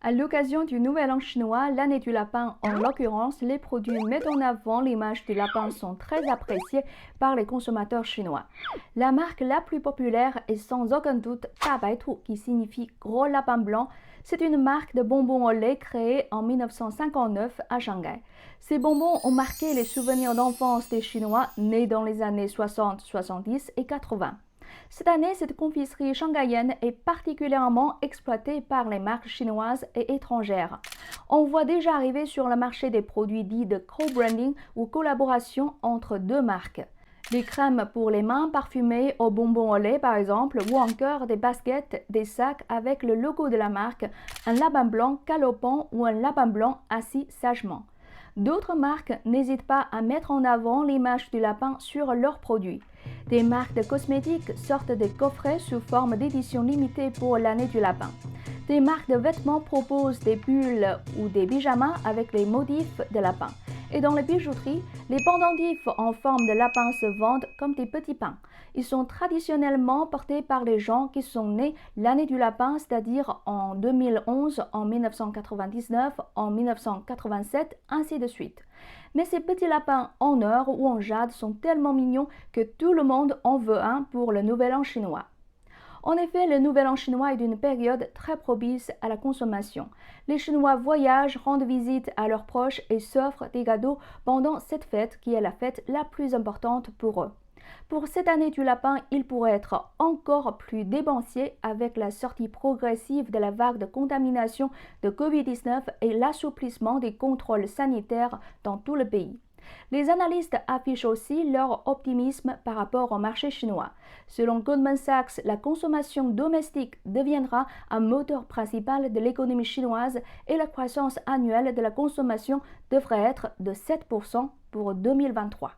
À l'occasion du Nouvel An chinois, l'année du lapin en l'occurrence, les produits mettent en avant l'image du lapin sont très appréciés par les consommateurs chinois. La marque la plus populaire est sans aucun doute Ta Bai Tu, qui signifie gros lapin blanc. C'est une marque de bonbons au lait créée en 1959 à Shanghai. Ces bonbons ont marqué les souvenirs d'enfance des Chinois nés dans les années 60, 70 et 80. Cette année, cette confiserie shanghaïenne est particulièrement exploitée par les marques chinoises et étrangères. On voit déjà arriver sur le marché des produits dits de co-branding ou collaboration entre deux marques. Des crèmes pour les mains parfumées aux bonbons au lait par exemple, ou encore des baskets, des sacs avec le logo de la marque, un lapin blanc galopant ou un lapin blanc assis sagement. D'autres marques n'hésitent pas à mettre en avant l'image du lapin sur leurs produits. Des marques de cosmétiques sortent des coffrets sous forme d'édition limitée pour l'année du lapin. Des marques de vêtements proposent des pulls ou des pyjamas avec les motifs de lapin. Et dans les bijouteries, les pendentifs en forme de lapin se vendent comme des petits pains. Ils sont traditionnellement portés par les gens qui sont nés l'année du lapin, c'est-à-dire en 2011, en 1999, en 1987, ainsi de suite. Mais ces petits lapins en or ou en jade sont tellement mignons que tout le monde en veut un pour le Nouvel An chinois. En effet, le Nouvel An chinois est une période très propice à la consommation. Les Chinois voyagent, rendent visite à leurs proches et s'offrent des cadeaux pendant cette fête qui est la fête la plus importante pour eux. Pour cette année du lapin, il pourrait être encore plus dépensier avec la sortie progressive de la vague de contamination de Covid-19 et l'assouplissement des contrôles sanitaires dans tout le pays. Les analystes affichent aussi leur optimisme par rapport au marché chinois. Selon Goldman Sachs, la consommation domestique deviendra un moteur principal de l'économie chinoise et la croissance annuelle de la consommation devrait être de 7% pour 2023.